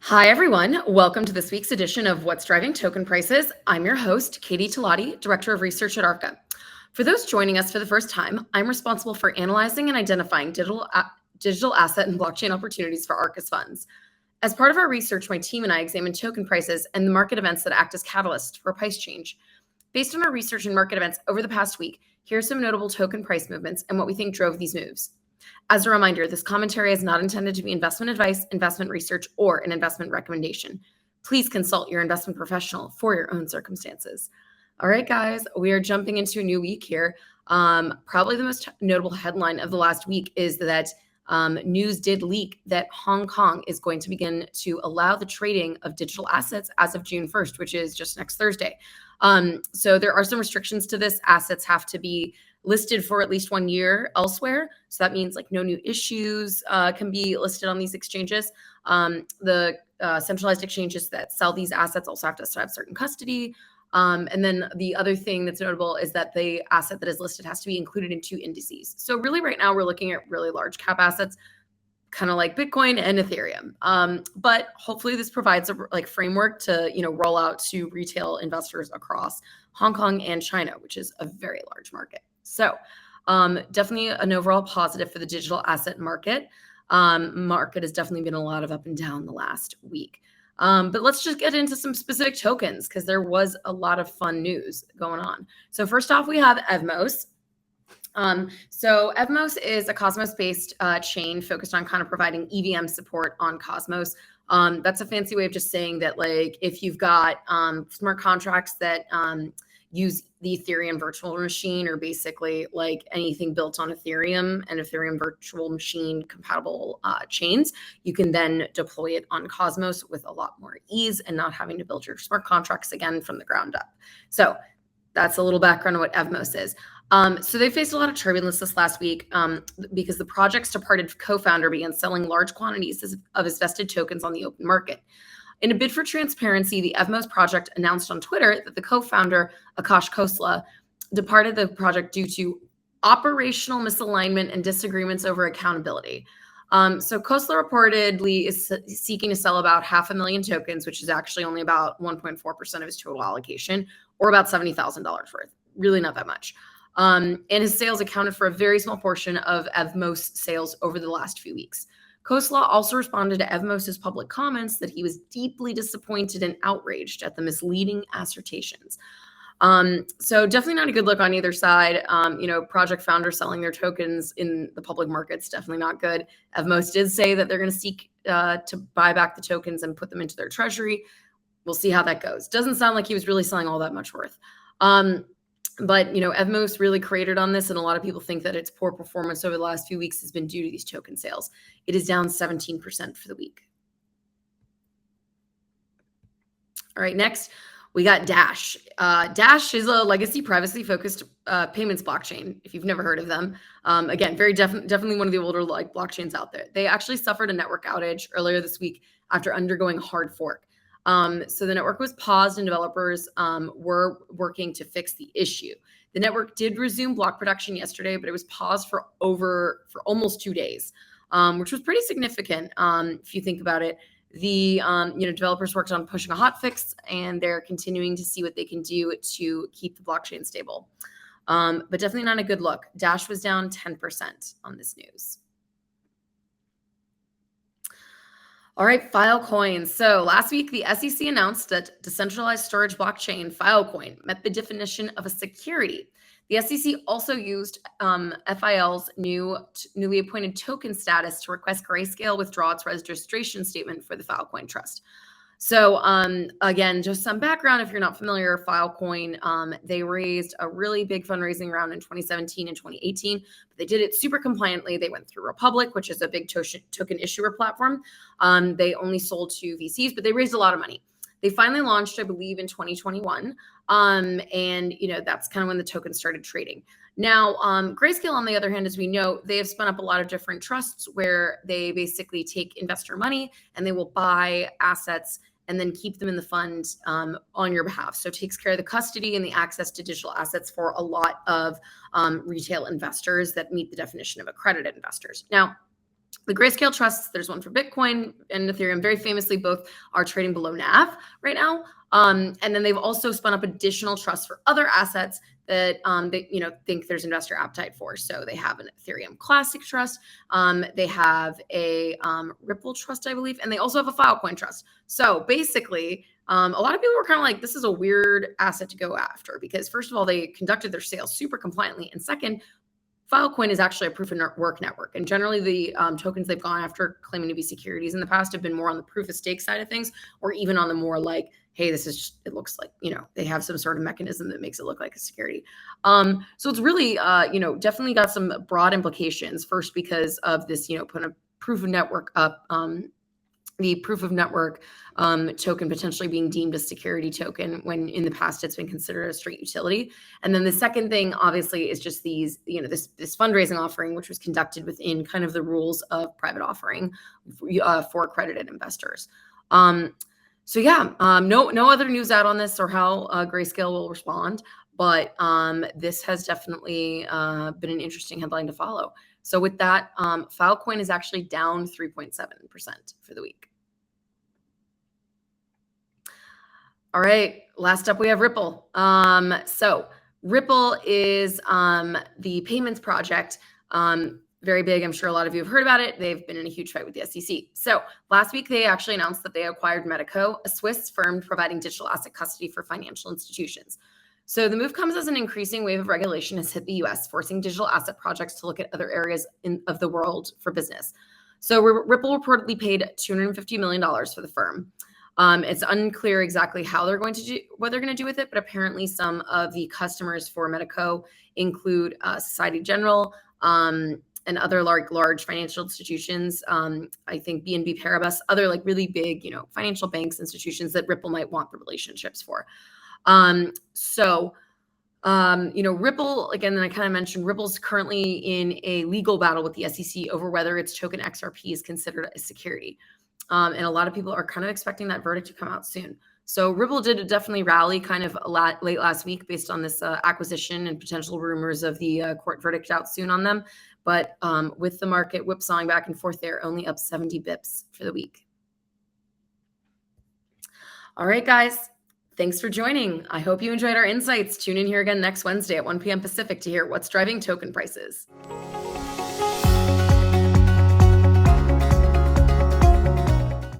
Hi, everyone. Welcome to this week's edition of What's Driving Token Prices. I'm your host, Katie Talati, Director of Research at Arca. For those joining us for the first time, I'm responsible for analyzing and identifying digital asset and blockchain opportunities for Arca's funds. As part of our research, my team and I examine token prices and the market events that act as catalysts for price change. Based on our research and market events over the past week, here are some notable token price movements and what we think drove these moves. As a reminder, this commentary is not intended to be investment advice, investment research, or an investment recommendation. Please consult your investment professional for your own circumstances. All right, guys, we are jumping into a new week here. Probably the most notable headline of the last week is that news did leak that Hong Kong is going to begin to allow the trading of digital assets as of June 1st, which is just next Thursday. So there are some restrictions to this. Assets have to be listed for at least 1 year elsewhere. So that means like no new issues can be listed on these exchanges. The centralized exchanges that sell these assets also have to have certain custody. And then the other thing that's notable is that the asset that is listed has to be included in 2 indices. So really right now we're looking at really large cap assets, kind of like Bitcoin and Ethereum. But hopefully this provides a framework to roll out to retail investors across Hong Kong and China, which is a very large market. So definitely an overall positive for the digital asset market. Market has definitely been a lot of up and down the last week. But let's just get into some specific tokens because there was a lot of fun news going on. So first off, we have EVMOS. So EVMOS is a Cosmos-based chain focused on kind of providing EVM support on Cosmos. That's a fancy way of just saying that if you've got smart contracts that use the Ethereum virtual machine, or basically anything built on Ethereum and Ethereum virtual machine compatible chains, you can then deploy it on Cosmos with a lot more ease and not having to build your smart contracts again from the ground up. So that's a little background on what EVMOS is. So they faced a lot of turbulence this last week because the project's departed co-founder began selling large quantities of his vested tokens on the open market. In a bid for transparency, the EVMOS project announced on Twitter that the co-founder, Akash Khosla, departed the project due to operational misalignment and disagreements over accountability. So Khosla reportedly is seeking to sell about 500,000 tokens, which is actually only about 1.4% of his total allocation, or about $70,000 worth. Really not that much. And his sales accounted for a very small portion of EVMOS sales over the last few weeks. Khosla also responded to EVMOS's public comments that he was deeply disappointed and outraged at the misleading assertions. So definitely not a good look on either side. Project founders selling their tokens in the public markets, definitely not good. EVMOS did say that they're going to seek to buy back the tokens and put them into their treasury. We'll see how that goes. Doesn't sound like he was really selling all that much worth. But EVMOS really cratered on this, and a lot of people think that its poor performance over the last few weeks has been due to these token sales. It is down 17% for the week. All right, next we got Dash. Dash is a legacy privacy-focused payments blockchain, if you've never heard of them. Again, definitely one of the older blockchains out there. They actually suffered a network outage earlier this week after undergoing a hard fork. So the network was paused and developers were working to fix the issue. The network did resume block production yesterday, but it was paused for almost 2 days, which was pretty significant if you think about it. The developers worked on pushing a hotfix, and they're continuing to see what they can do to keep the blockchain stable. But definitely not a good look. Dash was down 10% on this news. All right, Filecoin. So last week, the SEC announced that decentralized storage blockchain Filecoin met the definition of a security. The SEC also used FIL's newly appointed token status to request Grayscale withdraw its registration statement for the Filecoin Trust. So again, just some background if you're not familiar, Filecoin, they raised a really big fundraising round in 2017 and 2018, but they did it super compliantly. They went through Republic, which is a big token issuer platform. They only sold to VCs, but they raised a lot of money. They finally launched, I believe, in 2021. And that's kind of when the token started trading. Now, Grayscale, on the other hand, as we know, they have spun up a lot of different trusts where they basically take investor money and they will buy assets and then keep them in the fund on your behalf. So it takes care of the custody and the access to digital assets for a lot of retail investors that meet the definition of accredited investors. Now, The Grayscale trusts, there's one for Bitcoin and Ethereum, very famously, both are trading below NAV right now. And then they've also spun up additional trusts for other assets that they think there's investor appetite for. So they have an Ethereum Classic Trust, they have a Ripple Trust, I believe, and they also have a Filecoin Trust. So basically, a lot of people were kind of like, this is a weird asset to go after because, first of all, they conducted their sales super compliantly, and second, Filecoin is actually a proof of work network. And generally the tokens they've gone after claiming to be securities in the past have been more on the proof of stake side of things, or even on the more like, hey, this is just, it looks like, they have some sort of mechanism that makes it look like a security. So it's really, definitely got some broad implications. First, because of this, put a proof of network up, the proof of network token potentially being deemed a security token when in the past it's been considered a straight utility. And then the second thing, obviously, is just these, this fundraising offering, which was conducted within kind of the rules of private offering for accredited investors. So yeah, no other news out on this or how Grayscale will respond, but this has definitely been an interesting headline to follow. So with that, Filecoin is actually down 3.7% for the week. All right, last up we have Ripple. So Ripple is the payments project, very big. I'm sure a lot of you have heard about it. They've been in a huge fight with the SEC. So last week, they actually announced that they acquired Medico, a Swiss firm providing digital asset custody for financial institutions. So the move comes as an increasing wave of regulation has hit the US, forcing digital asset projects to look at other areas of the world for business. So Ripple reportedly paid $250 million for the firm. It's unclear exactly how they're going to do, what they're going to do with it, but apparently some of the customers for Medico include Societe Generale and other large financial institutions. I think BNP Paribas, other like really big, financial banks, institutions that Ripple might want the relationships for. Ripple, again, I kind of mentioned Ripple's currently in a legal battle with the SEC over whether its token XRP is considered a security. And a lot of people are kind of expecting that verdict to come out soon. So Ripple did definitely rally kind of late last week based on this acquisition and potential rumors of the court verdict out soon on them. But with the market whipsawing back and forth, they're only up 70 bips for the week. All right, guys. Thanks for joining. I hope you enjoyed our insights. Tune in here again next Wednesday at 1 p.m. Pacific to hear what's driving token prices.